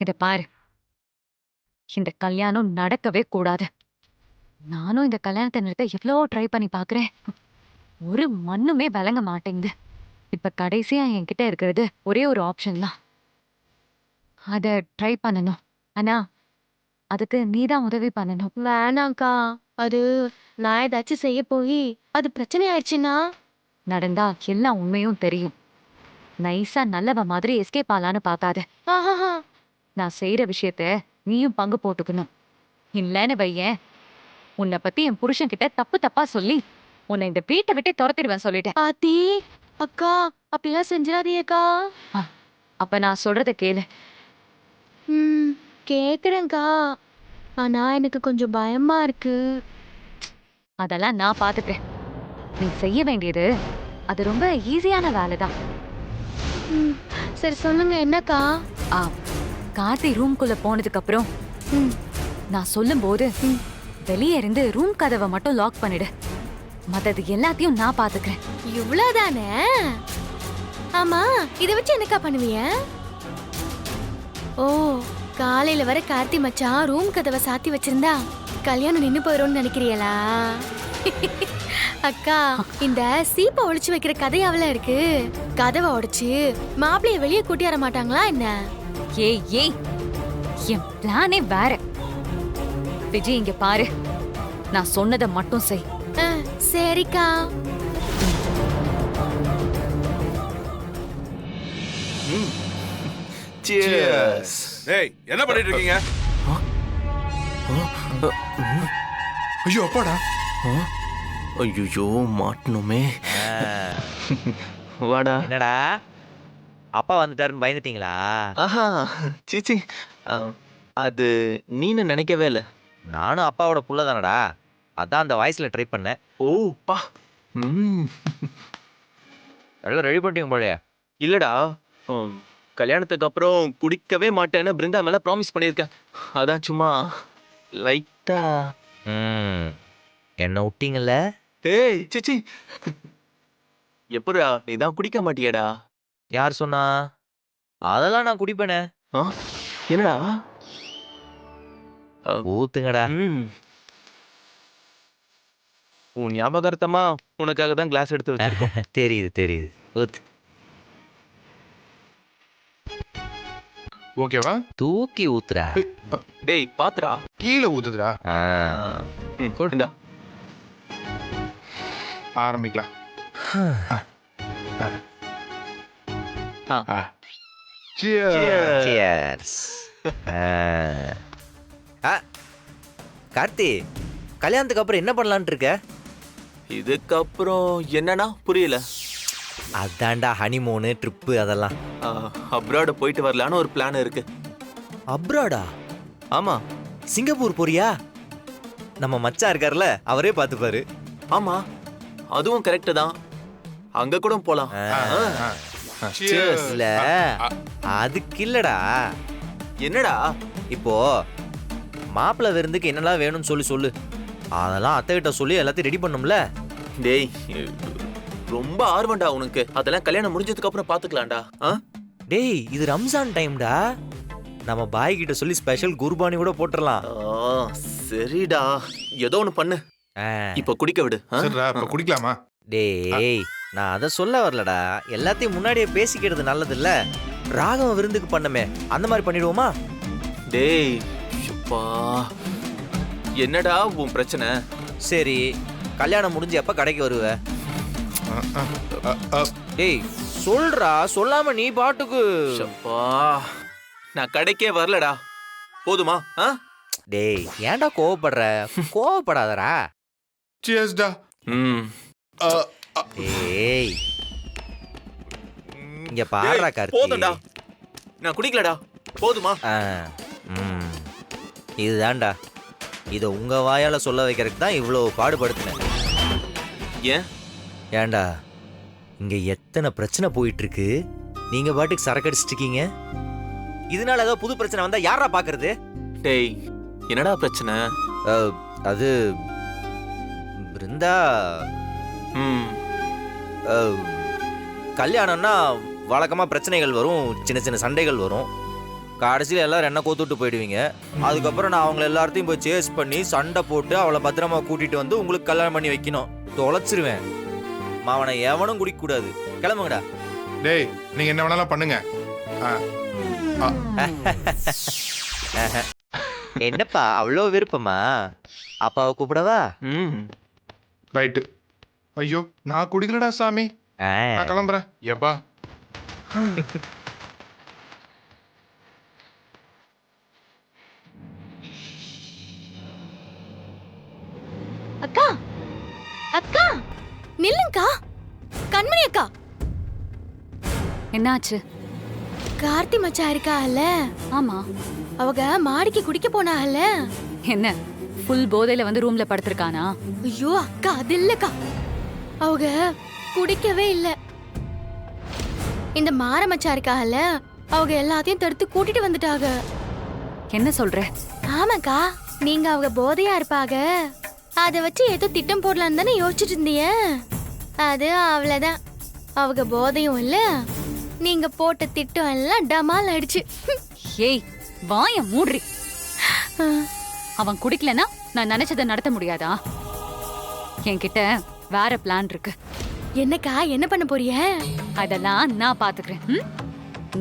இத பாரு, இந்த கல்யாணம் நடக்கவே கூடாது. நானும் இந்த கல்யாணத்த நிறுத்த எவ்வளவோ ட்ரை பண்ணி பாக்குறேன். ஒரு மண்ணுமே விளங்க மாட்டேங்குது. இப்ப கடைசியா என்கிட்ட இருக்கிறது ஒரே ஒரு ஆப்ஷன் தான். அத ட்ரை பண்ணணும். ஆனா, அதுக்கு நீதான் உதவி பண்ணணும். வேணாம்க்கா. அது நான் ஏதாச்சும் செய்ய போய் அது பிரச்சனை ஆயிடுச்சுன்னா? நடந்தா எல்லா உண்மையும் தெரியும். நைஸா நல்லவ மாதிரி எஸ்கேப் ஆலான்னு பாக்காத. ஆஹாஹா. நான் செய்யற விஷயத்த நீயும் பங்கு போட்டுக்கணும். இல்லன்னு வையேன், உன்னை பத்தி என் புருஷன்கிட்ட தப்பு தப்பா சொல்லி உன்னை இந்த வீட்டை விட்டு துரத்திடுவேன் சொல்லிட்டேன். ஆத்தி, அக்கா அப்படிலாம் செஞ்சிடாதீங்கக்கா. அ, அப்ப நான் சொல்றத கேளு. ம், கேக்குறேன்க்கா. ஆனா எனக்கு கொஞ்சம் பயமா இருக்கு. அதெல்லாம் நான் பாத்துக்கிறேன். நீ செய்ய வேண்டியது அது ரொம்ப ஈஸியான வேலை தான். ம், சரி சொல்லுங்க என்னக்கா? ஆ, கார்த்தி ரூம்குள்ள போனதுக்கு அப்புறம் ம், நான் சொல்லும்போது வெளியே இருந்து ரூம் கதவை மட்டும் லாக் பண்ணிடு. மத்தது எல்லாத்தையும் நான் பாத்துக்கிறேன். இவ்வளவுதானே? ஆமா, இதை வச்சு என்னக்கா பண்ணுவீங்க? ஓ, காலையில வர கார்த்தி மச்சான் ரூம் கதவை சாத்தி வச்சிருந்தா கல்யாணம் நின்னு போயிடும்னு நினைக்கிறீங்களா? அக்கா, இந்த சீப்பை ஒளிச்சு வைக்கிற கதையாவல இருக்கு. கதவை உடைச்சு மாப்பிளைய வெளியே கூட்டி வர மாட்டாங்களா என்ன? ஏய் ஏய், என் பிளானே வேற. விஜய் இங்க பாரு, நான் சொன்னதை மட்டும் செய். சரிக்கா. Cheers. ஏய் என்ன பண்ணிட்டு இருக்கீங்க? ஐயோ அப்பாடா. ஐயோ மாட்டணுமே. வாடா. என்னடா அப்பா வந்துட்டாருன்னு பயந்துட்டீங்களா? ஆஹா சீச்சி, அது நீன்னு நினைக்கவே இல்லை. நானும் அப்பாவோட புள்ள தானடா, அதான் அந்த வாய்ஸ்ல ட்ரை பண்ணேன். ஓ பா. எல்லாம் ரெடி பண்ணிட்டீங்க போலயே. இல்லடா, கல்யாணத்துக்கு அப்புறம் குடிக்கவே மாட்டேன்னு பிருந்தா மேல ப்ராமிஸ் பண்ணியிருக்கேன். அதான் சும்மா லைட்டா. என்ன விட்டீங்கல்ல? ஏய் சிச்சி, எப்படா நீ தான் குடிக்க மாட்டியடா? யார் சொன்னா? அதெல்லாம் நான் குடிப்பேனே. என்னடா? ஊத்துங்கடா. உன் ஞாபகார்த்தமா உனக்காக தான் கிளாஸ் எடுத்து வச்சிருக்கோம். தெரியுது தெரியுது, ஊத்து. ஓகேவா? தூக்கி ஊத்துறா. டேய் பாத்துடா, கீழே ஊத்துதுடா. இந்தா. ஆரம்பிக்கலாம். Cheers. Cheers. கார்த்தி, கல்யாணத்துக்கு அப்புறம் என்ன பண்ணலான்ட்டு இருக்க? இதுக்கப்புறம் என்னன்னா புரியல. அதான்டா ஹனிமூனு ட்ரிப்பு அதெல்லாம். அப்ராட் போயிட்டு வரலான்னு ஒரு பிளான் இருக்கு. அப்ராடா? ஆமா. சிங்கப்பூர் போறியா? நம்ம மச்சான் இருக்கார்ல, அவரே பார்த்துப்பாரு. ஆமா, அதுவும் கரெக்ட் தான். அங்க கூட போலாம். Cheers. இல்ல அதுக்கு இல்லடா. என்னடா? இப்போ மாப்பிள்ளை விருந்துக்கு என்னெல்லாம் வேணும்னு சொல்லு. அதெல்லாம் அத்தை கிட்ட சொல்லி எல்லாத்தையும் ரெடி பண்ணும்ல. டேய் ரொம்ப ஆர்வம்டா உனக்கு. அதெல்லாம் கல்யாணம் முடிஞ்சதுக்கு அப்புறம் பாத்துக்கலாம்டா. டேய் இது ரம்ஜான் டைம்டா, நம்ம பாய் கிட்ட சொல்லி ஸ்பெஷல் குர்பானி கூட போட்டுறலாம். சரிடா, ஏதோ ஒண்ணு பண்ணு. இப்ப குடிக்க விடு. சரிடா, இப்ப குடிக்கலாமா? டேய் நான் அதை சொல்ல வரலடா, எல்லாத்தையும் முன்னாடியே பேசிக்கிறது நல்லது இல்ல. ராகவ விருந்துக்கு பண்ணமே அந்த மாதிரி பண்ணிடுவோமா? டேய் சுப்பா, என்னடா உன் பிரச்சனை? சரி, கல்யாணம் முடிஞ்சு எப்ப கடைக்கு வருவ? டேய் சொல்றா, சொல்லாம நீ பாட்டுக்கு. சுப்பா, நான் கடைக்கே வரலடா, போதுமா? டேய் ஏன்டா கோவப்படுற? கோவப்படாதடா. Cheersடா. டேய் இங்க பாருடா கார்த்தி. போதும்டா, நான் குடிக்கலடா, போதுமா? இதுதான்டா, இதை உங்க வாயால சொல்ல வைக்கிறதுக்கு தான் இவ்வளவு பாடுபடுத்தினேன். ஏன்? ஏன்டா இங்க எத்தனை பிரச்சனை போயிட்டு இருக்கு, நீங்க பாட்டுக்கு சரக்கடிச்சிட்டு இருக்கீங்க. இதனால ஏதோ புது பிரச்சனை வந்தா யாரா பாக்குறது? டேய் என்னடா பிரச்சனை? அது பிருந்தா, கல்யாணம்னா வழக்கமா பிரச்சனைகள் வரும், சின்ன சின்ன சண்டைகள் வரும். கடைசியில் எல்லாரும் என்ன கோத்துட்டு போயிடுவீங்க. அதுக்கப்புறம் நான் அவங்கள எல்லாத்தையும் போய் சேஸ் பண்ணி சண்டை போட்டு அவளை பத்திரமா கூட்டிட்டு வந்து உங்களுக்கு கல்யாணம் பண்ணி வைக்கணும். தொலைச்சிருவேன். மாவனை எவனும் குடிக்க கூடாது. கிளம்புங்கடா. டேய் நீங்க என்ன வேணாலும் பண்ணுங்க. என்னப்பா அவ்வளோ விருப்பமா? அப்பாவை கூப்பிடவா? ம் ரைட்டு. ஐயோ நான் குடிக்கலடா சாமி. நான் கிளம்புறேன். ஏப்பா அக்கா அக்கா நில்லுங்கக்கா. கண்மணி அக்கா, என்னாச்சு? கார்த்தி மச்சான் இருக்கால, ஆமா. அவங்க மாடிக்கு குடிக்க போனால. என்ன ஃபுல் போதையில வந்து ரூம்ல படுத்திருக்கானா? ஐயோ அக்கா, அது இல்லக்கா. அவங்க குடிக்கவே இல்ல. இந்த மார மச்சான் இருக்கால, அவங்க எல்லாத்தையும் தடுத்து கூட்டிட்டு வந்துட்டாங்க. என்ன சொல்ற? ஆமாக்கா, நீங்க அவங்க போதையா இருப்பாங்க, அத வச்சு ஏதோ திட்டம் போடலான்னு தானே யோசிச்சுட்டு இருந்தீங்க. அது அவ்வளவுதான். அவங்க போதையும் இல்ல, நீங்க போட்ட திட்டம் எல்லாம் டமால் ஆயிடுச்சு. ஏய் வாய மூடுறி. அவன் குடிக்கலனா நான் நினைச்சதை நடத்த முடியாதா? என்கிட்ட வேற பிளான் இருக்கு. என்னக்கா, என்ன பண்ண போறிய? அதெல்லாம் நான் பாத்துக்கிறேன். ம்?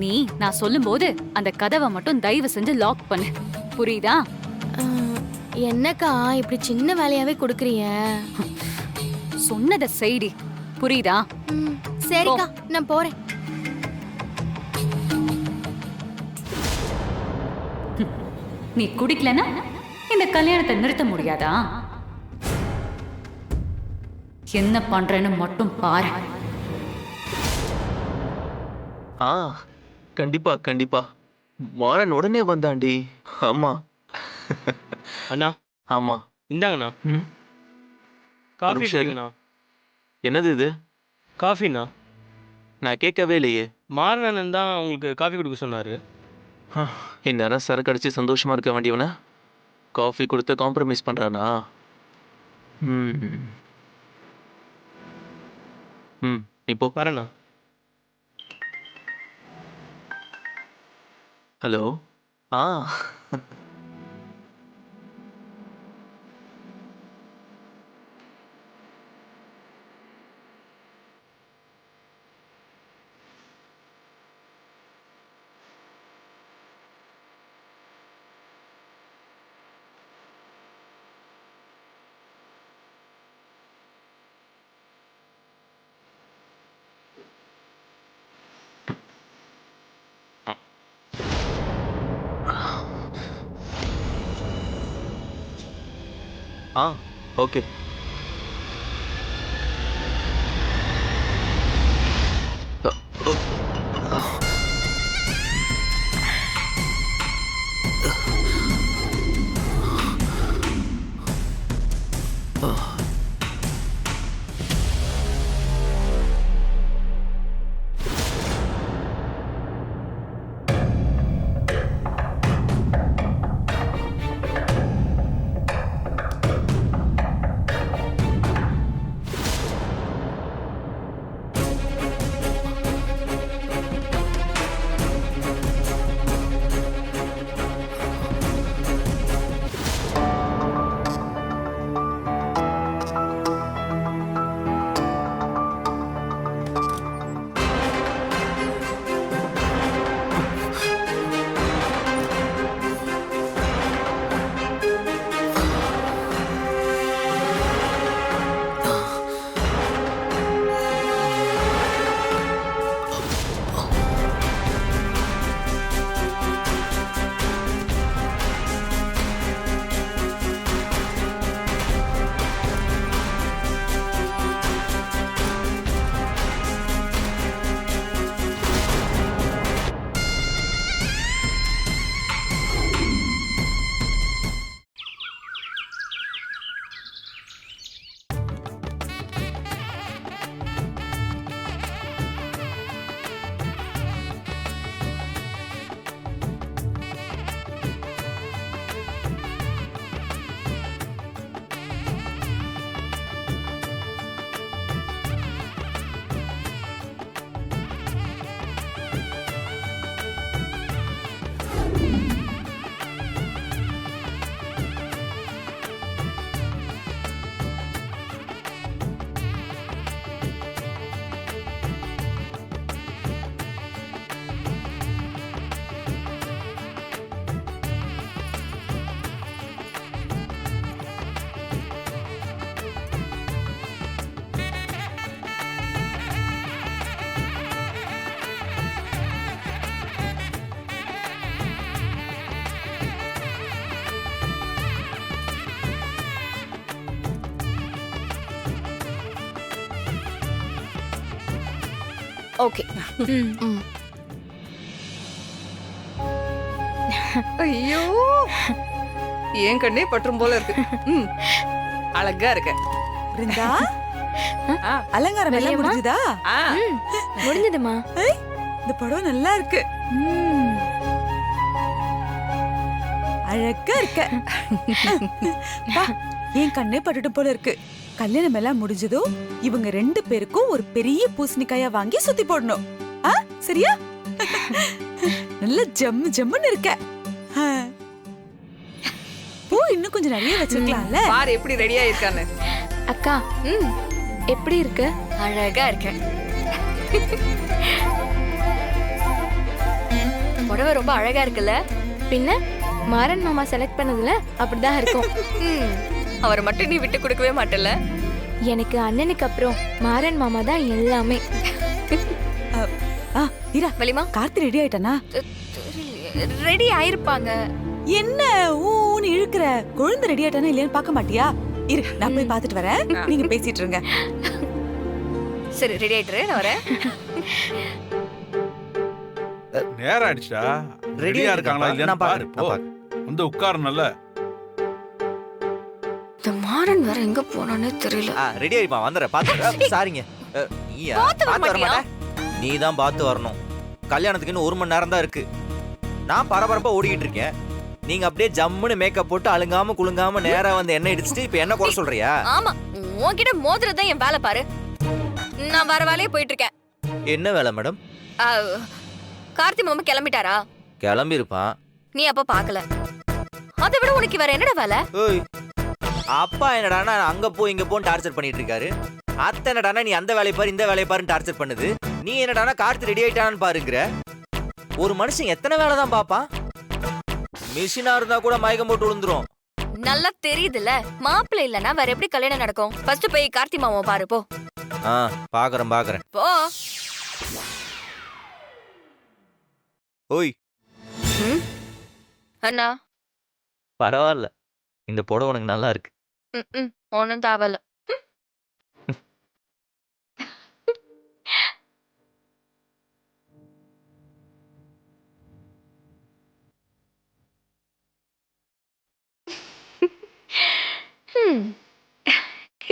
நீ நான் சொல்லும்போது அந்த கதவை மட்டும் தயவு செஞ்சு லாக் பண்ணு. புரியுதா? என்னக்கா இப்படி சின்ன வேலையாவே கொடுக்குறீங்க? சொன்னதை செய்டி. புரியுதா? சரிக்கா, நான் போறேன். நீ குடிக்கலனா இந்த கல்யாணத்தை நிறுத்த முடியாதா? என்ன பண்றேன்னு மட்டும் பாரு. ஆ கண்டிப்பா கண்டிப்பா. மாறன் உடனே வந்தாண்டி. ஆமா அண்ணா ஆமா. இந்தாங்கண்ணா, ம் காஃபி நிமிஷம் இரு. குடிங்கண்ணா. என்னது இது? காஃபிண்ணா, நான் கேட்கவே இல்லையே. மாறனன் தான் உங்களுக்கு காஃபி கொடுக்க சொன்னார். இந்நேரம் சரக்கு அடிச்சு சந்தோஷமா இருக்க வேண்டியவன காஃபி கொடுத்து காம்ப்ரமைஸ் பண்றானா? ம் ம் இப்போ வரேண்ணா. ஹலோ. ஆ ஆ ஓகே. ஓகே ம் ஐயோ என் கண்ணே பற்றும் போல இருக்கு. அழகா இருக்க. பிருந்தா அலங்காரம் எல்லாம் வெளியம்மா? முடிஞ்சுதா? முடிஞ்சதுமா. இந்த படம் நல்லா இருக்கு. அழகா இருக்க. பா, என் கண்ணே பட்டுட்டு போல இருக்கு. கல்யாணம் எல்லாம் முடிஞ்சதும் இவங்க 2 பேருக்கும் ஒரு பெரிய பூசணிக்காயா வாங்கி சுத்தி போடணும். சரியா? நல்ல ஜம்மு ஜம்முன்னு இருக்க. பூ இன்னும் கொஞ்சம் நிறைய வச்சிருக்கலாம்ல. பாரு எப்படி ரெடியா இருக்கான்னு. அக்கா எப்படி இருக்கு? அழகா இருக்க. புடவை ரொம்ப அழகா இருக்குல்ல? பின்ன மாறன் மாமா செலக்ட் பண்ணதுல அப்படிதான் இருக்கும். அவரை மட்டும் நீ விட்டு கொடுக்கவே மாட்டல. எனக்கு அண்ணனுக்கு அப்புறம் மாறன் மாமா தான் எல்லாமே. இரா, வலிமா கார்த்தி ரெடி ஆயிட்டானா? ரெடி ஆயிருப்பாங்க. என்ன ஊன்னு இழுக்கிற? குழந்தை ரெடி ஆயிட்டானா இல்லையான்னு பார்க்க மாட்டியா? இரு, நான் போய் பார்த்துட்டு வரேன். நீங்க பேசிட்டு இருங்க. சரி ரெடி ஆயிட்டுரு, நான் வரேன். நேரம் ஆயிடுச்சா? ரெடியா ரெடியா இருக்காங்களா நான் இல்லையான்னு பாரு. பாக்குறேன், போ நான் பாக்குறேன். வந்து உட்காரு நல்ல. இந்த மாறன் வேற எங்க போனானே தெரியல. ரெடி ஆயிப்பா, வந்துடுறேன். பாத்து சாரிங்க. நீயா பார்த்து வர பார்த்து வர மாட்டியா? மாட்டேன். நீ தான் பார்த்து வரணும். கல்யாணத்துக்கு இன்னும் 1 மணி நேரம் தான் இருக்கு. நான் பரபரப்பா ஓடிக்கிட்டு இருக்கேன். நீங்க அப்படியே ஜம்முன்னு மேக்கப் போட்டு அழுங்காம குலுங்காம நேரா வந்து எண்ணெய் இடிச்சிட்டு இப்ப என்ன குறை சொல்றியா? ஆமா, உன்கிட்ட மோதுறதுதான் என் வேலை பாரு. நான் வர வேலையே போயிட்டு இருக்கேன். என்ன வேலை மேடம்? கார்த்தி மாமா கிளம்பிட்டாரா? கிளம்பி இருப்பான். நீ அப்ப பாக்கல. அதை விட உனக்கு வேற என்னடா வேலை? ஓய், அப்பா என்னடானா அங்க போ இங்க போன்னு டார்ச்சர் பண்ணிட்டு இருக்காரு. அத்தை என்னடானா நீ அந்த வேலையை பாரு இந்த வேலையை பாருன்னு டார்ச்சர் பண்ணுது. நீ என்னடானா கார்த்தி ரெடி ஆயிட்டான்னு பாருங்கிற. ஒரு மனுஷன் எத்தனை வேலை தான் பாப்பான்? மிஷினா இருந்தா கூட மயக்கம் போட்டு விழுந்துரும். நல்லா தெரியுதுல்ல, மாப்பிள்ளை இல்லனா வேற எப்படி கல்யாணம் நடக்கும்? ஃபர்ஸ்ட் போய் கார்த்தி மாமா பாரு போ. பாக்குறேன் பாக்குறேன். போ. ஓய் அண்ணா பரவாயில்ல, இந்த புடவை உனக்கு நல்லா இருக்கு. ஒன்னும் தேவையில்ல.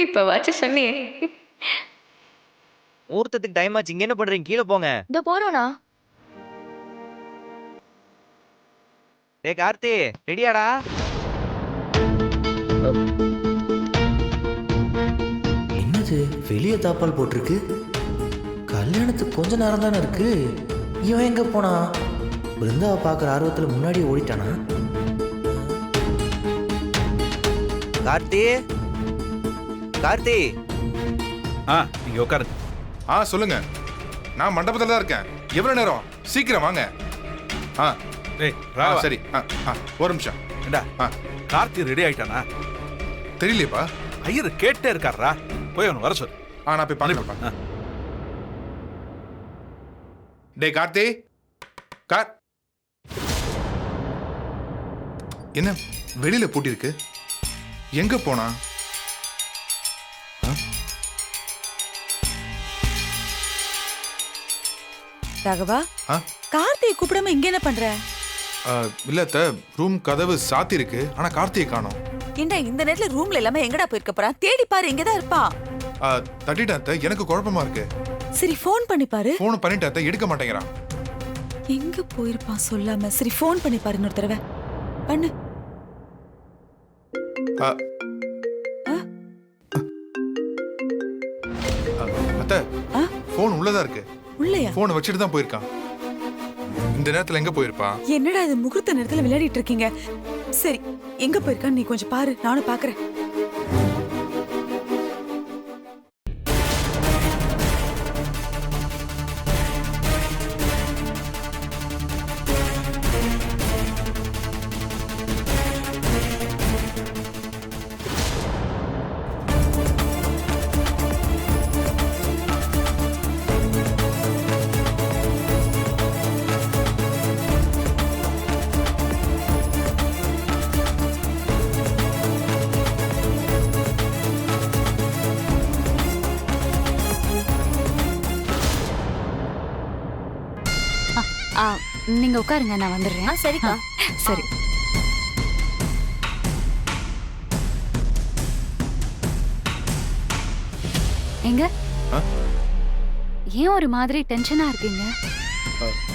இப்ப வாச்சு சொன்னியே. முகூர்த்தத்துக்கு டைம் ஆச்சு. இங்க என்ன பண்றீங்க? கீழே போங்க. இந்த போறோம்னா டேய் கார்த்தி, ரெடியாடா? என்னது வெளியே தாப்பால் போட்டிருக்கு? கல்யாணத்துக்கு கொஞ்ச நேரம் தானே இருக்கு. இவன் எங்க போனா? பிருந்தாவை பாக்குற ஆர்வத்துல முன்னாடியே ஓடிட்டானா? கார்த்தி, கார்த்தி. நீங்க உட்காருங்க. சொல்லுங்க. நான் மண்டபத்துல தான் இருக்கேன். எவ்வளவு நேரம்? சீக்கிரம் வாங்க. டேய் ராவா, சரி. ஒரு நிமிஷம். ஏண்டா, கார்த்தி ரெடி ஆயிட்டானா? தெரியலையப்பா. ஐயர் கேட்டே இருக்காரா? போய் அவனை வர சொல்லு. நான் போய் பாருப்பா. டேய் கார்த்தி, என்ன வெளியில பூட்டி இருக்கு? எங்க போனா? ராகவா, கார்த்தியை கூப்பிடாம இங்க என்ன பண்ற? இல்ல அத்தை, ரூம் கதவு சாத்தி இருக்கு. ஆனா கார்த்தியை காணோம். ஏண்டா இந்த நேரத்துல ரூம்ல இல்லாம எங்கடா போயிருக்க போறான்? தேடி பாரு, இங்கதான் இருப்பான். தட்டிட்டேன் அத்தை, எனக்கு குழப்பமா இருக்கு. சரி ஃபோன் பண்ணி பாரு. போன் பண்ணிட்டேன் அத்தை, எடுக்க மாட்டேங்கிறான். எங்க போயிருப்பான் சொல்லாம? சரி ஃபோன் பண்ணி பாரு இன்னொரு தடவை. பண்ணு. அத்தை, போன் உள்ளதா இருக்கு. உள்ளயா? போன் வச்சுட்டு தான் போயிருக்கான். இந்த நேரத்துல எங்க போயிருப்பான்? என்னடா இது முகூர்த்த நேரத்துல விளையாடிட்டு இருக்கீங்க? சரி எங்க போயிருக்கான்னு நீ கொஞ்சம் பாரு, நானும் பாக்குறேன். நீங்க உட்காருங்க, நான் வந்துடுறேன். சரிக்கா. சரி. எங்க ஆ? ஏன் ஒரு மாதிரி டென்ஷனா இருக்கீங்க?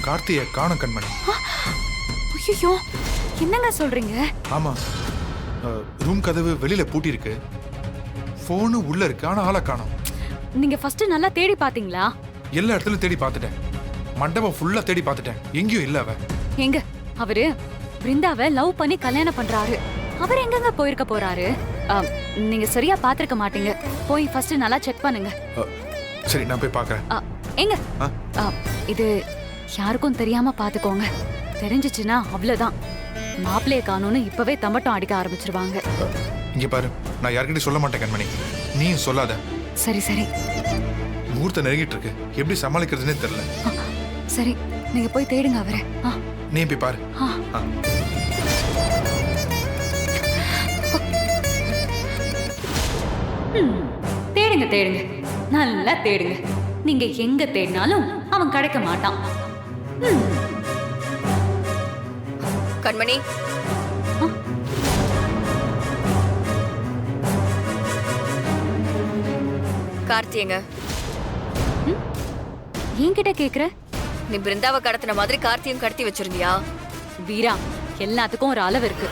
கார்த்திய காணோம் கண்மணி. ஐயோ, என்னங்க சொல்றீங்க? ஆமா, ரூம் கதவு வெளியில பூட்டி இருக்கு, போனு உள்ள இருக்கு, ஆனா ஆளை காணோம். நீங்க ஃபர்ஸ்ட் நல்லா தேடி பாத்தீங்களா? எல்லா இடத்துலயும் தேடி பார்த்துட்டேன், மண்டபம் ஃபுல்லா தேடி பார்த்துட்டேன், எங்கேயும் இல்ல அவ. எங்க அவரு பிருந்தாவை லவ் பண்ணி கல்யாணம் பண்றாரு. அவர் எங்கங்க போயிருக்க போறாரு? நீங்க சரியா பாத்திருக்க மாட்டீங்க. போய் ஃபர்ஸ்ட் நல்லா செக் பண்ணுங்க. சரி, நான் போய் பார்க்கறேன். எங்க இது யாருக்கும் தெரியாம பாத்துக்கோங்க. தெரிஞ்சிச்சுன்னா அவ்வளவுதான். மாப்பிள்ளைய காணோன்னு இப்பவே தம்பட்டம் அடிக்க ஆரம்பிச்சிருவாங்க. இங்க பாரு, நான் யார்கிட்டயும் சொல்ல மாட்டேன் கண்மணி, நீயும் சொல்லாத. சரி சரி. முகூர்த்தம் நெருங்கிட்டு இருக்கு, எப்படி சமாளிக்கிறதுனே தெரியல. சரி, நீங்க போய் தேடுங்க அவரை. நீ போய் பாரு. தேடுங்க தேடுங்க, நல்லா தேடுங்க. நீங்க எங்க தேடினாலும் அவன் கிடைக்க மாட்டான். கண்மணி, கார்த்தியங்க, என்கிட்ட கேக்குற? நீ பிருந்தாவை கடத்தின மாதிரி கார்த்தியும் கடத்தி வச்சிருந்தியா? வீரா, எல்லாத்துக்கும் ஒரு அளவு இருக்கு.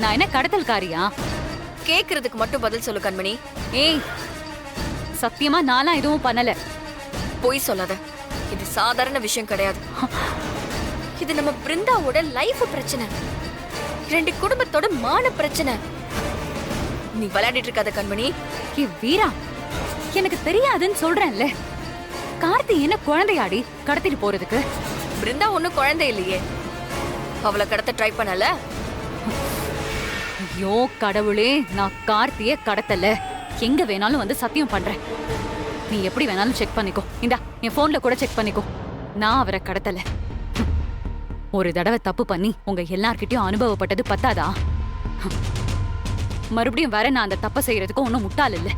நான் என்ன கடத்தல்காரியா? கேக்குறதுக்கு மட்டும் பதில் சொல்லு கண்மணி. ஏய், சத்தியமா நான்லாம் எதுவும் பண்ணல. பொய் சொல்லாத. இது சாதாரண விஷயம் கிடையாது. இது நம்ம பிருந்தாவோட லைஃப் பிரச்சனை, 2 குடும்பத்தோட மான பிரச்சனை. நீ விளையாடிட்டு இருக்காத கண்மணி. ஏய் வீரா, எனக்கு தெரியாதுன்னு சொல்றேன்ல. கார்த்தி என்ன குழந்தையாடி கடத்திட்டு போறதுக்கு? பிருந்தா ஒண்ணும் குழந்தை இல்லையே, அவளை கடத்த ட்ரை பண்ணல. ஐயோ கடவுளே, நான் கார்த்திய கடத்தல. எங்க வேணாலும் வந்து சத்தியம் பண்றேன். நீ எப்படி வேணாலும் செக் பண்ணிக்கோ. இந்தா, என் போன்ல கூட செக் பண்ணிக்கோ. நான் அவரை கடத்தல. ஒரு தடவை தப்பு பண்ணி உங்க எல்லார்கிட்டயும் அனுபவப்பட்டது பத்தாதா? மறுபடியும் வர நான் அந்த தப்பை செய்யறதுக்கு ஒன்னும் முட்டாள் இல்ல.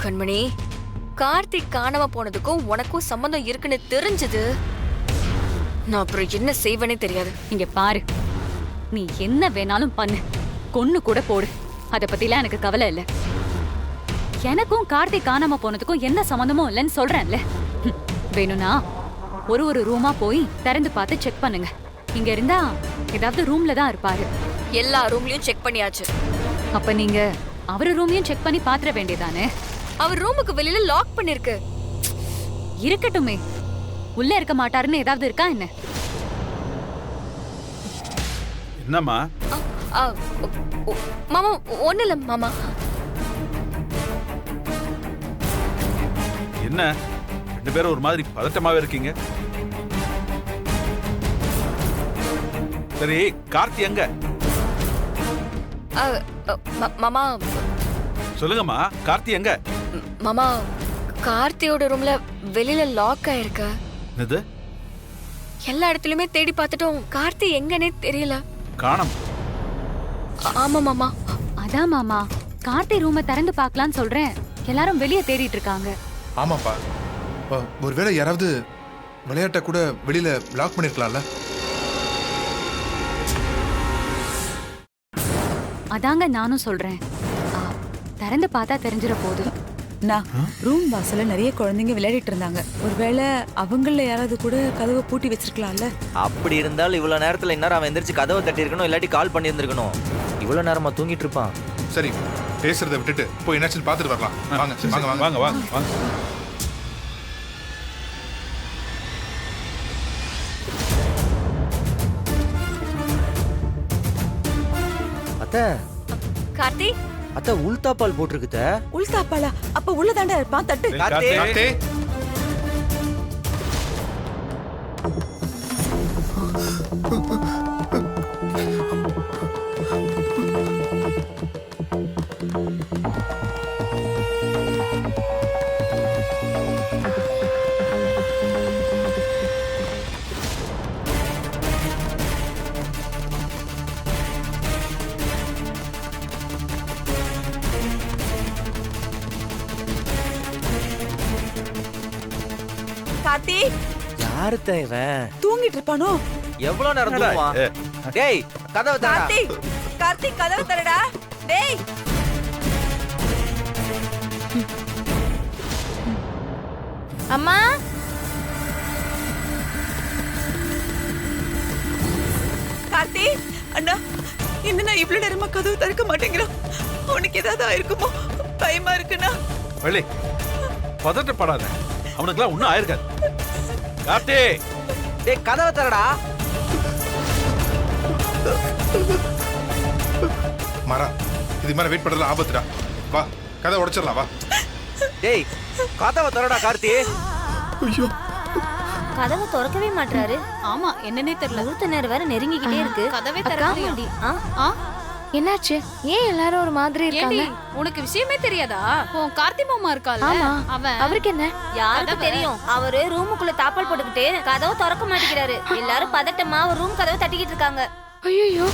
கண்மணி, கார்த்திக் காணாம போனதுக்கும் உனக்கும் சம்பந்தம் இருக்குன்னு தெரிஞ்சது, நான் அப்புறம் என்ன செய்வேனே தெரியாது. இங்க பாரு, நீ என்ன வேணாலும் பண்ணு, கொன்னு கூட போடு. அத பத்திலாம் எனக்கு கவலை இல்ல. எனக்கும் கார்த்திக் காணாம போனதுக்கும் என்ன சம்பந்தமும் இல்லைன்னு சொல்றேன்ல. வேணும்னா ஒரு ரூமா போய் திறந்து பார்த்து செக் பண்ணுங்க. இங்க இருந்தா ஏதாவது ரூம்ல தான் இருப்பாரு. எல்லா ரூம்லயும் செக் பண்ணியாச்சு. அப்ப நீங்க அவரு ரூமையும் செக் பண்ணி பாத்திர வேண்டியதானே? அவர் ரூமுக்கு வெளியில லாக் பண்ணிருக்கு. இருக்கட்டுமே, உள்ள இருக்க மாட்டாருன்னு ஏதாவது இருக்கா என்ன? என்னம்மா? மாமா, ஒண்ணு இல்ல மாமா. என்ன 2 பேரும் ஒரு மாதிரி பதட்டமாவே இருக்கீங்க? சரி, கார்த்தி எங்க? மாமா சொல்லுங்கம்மா, கார்த்தி எங்க? மாமா, கார்த்தியோட ரூம்ல வெளியில லாக் ஆயிருக்கு. என்னது? எல்லா இடத்துலயுமே தேடி பார்த்துட்டோம், கார்த்தி எங்கன்னே தெரியல. காணோம். ஆமா மாமா. அதான் மாமா, கார்த்தி ரூமை திறந்து பார்க்கலான்னு சொல்றேன். எல்லாரும் வெளியே தேடிட்டு இருக்காங்க. ஆமாப்பா, ஒருவேளை யாராவது விளையாட்ட கூட வெளியில லாக் பண்ணிருக்கலாம்ல. அதாங்க நானும் சொல்றேன். திறந்து பார்த்தா தெரிஞ்சிட போகுது. நான் ரூம் வாசல்ல நிறைய குழந்தைங்க விளையாடிட்டு இருந்தாங்க. ஒருவேளை அவங்கள யாராவது கூட கதவை பூட்டி வச்சிருக்கலாம்ல. அப்படி இருந்தாலும் இவ்வளவு நேரத்துல இன்னும் அவன் எந்திரிச்சு கதவை தட்டி இருக்கணும், இல்லாட்டி கால் பண்ணி இருந்திருக்கணும். இவ்வளவு நேரமா தூங்கிட்டு இருப்பான். சரி, பேசுறதை விட்டுட்டு போய் என்னாச்சுன்னு பார்த்துட்டு வரலாம். வாங்க வாங்க வாங்க வாங்க வாங்க வாங்க. அத்தை, கார்த்தி, அத்தை உள்தாப்பால் போட்டிருக்குத. உள்தாப்பாளா? அப்ப உள்ளதாண்டா இருப்பான். தட்டு. கார்த்தி, கார்த்தி, கார்த்தி, யாருத்த இவன்? தூங்கிட்டு இருப்பானோ? எவ்வளவு நேரம் தூங்குவான்? டேய் கதவை தரடா. கார்த்திக் கதவை தரடா. டேய் அம்மா கார்த்தி அண்ணா இந்த நான் இவ்வளவு நேரமா கதவு திறக்க மாட்டேங்கிறான். உனக்கு ஏதாவது ஆயிருக்குமோ? பயமா இருக்குண்ணா. வள்ளி பதட்டப்படாத, அவனுக்குலாம் ஒன்றும் ஆயிருக்காது. கார்த்தி டேய் கதவை தரடா. மாறா இது மாதிரி வெயிட் பண்றதுல ஆபத்துடா. வா கதை உடைச்சிடலாம் வா. டேய் கதவை தரடா கார்த்தி. ஐயோ கதவை திறக்கவே மாட்டாரு. ஆமா என்னன்னே தெரியல. ஒருத்த நேரம் வேற நெருங்கிக்கிட்டே இருக்கு. கதவே அக்கா, திறக்கலையா? என்னாச்சு? ஏன் எல்லாரும் ஒரு மாதிரி ஏண்டி இருக்காங்க? உனக்கு விஷயமே தெரியாதா? உன் கார்த்தி மாமா இருக்கால ஆமா. அவன் அவருக்கு என்ன? யாருக்கு தெரியும்? அவரு ரூமுக்குள்ள தாப்பால் போட்டுக்கிட்டு கதவை திறக்க மாட்டேங்கிறாரு. எல்லாரும் பதட்டமா ஒரு ரூம் கதவை தட்டிக்கிட்டு இருக்காங்க. ஐயோ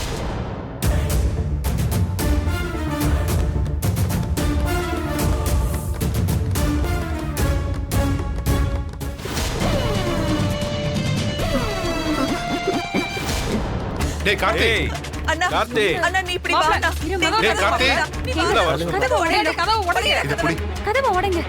டேய் கார்த்தி. ஏய் அண்ணா கார்த்தி அண்ணா நீ இப்படி வா அண்ணா. டேய் கார்த்தி உள்ள வா. கதவை உடைங்க. இத புடி. கதவை உடைங்க.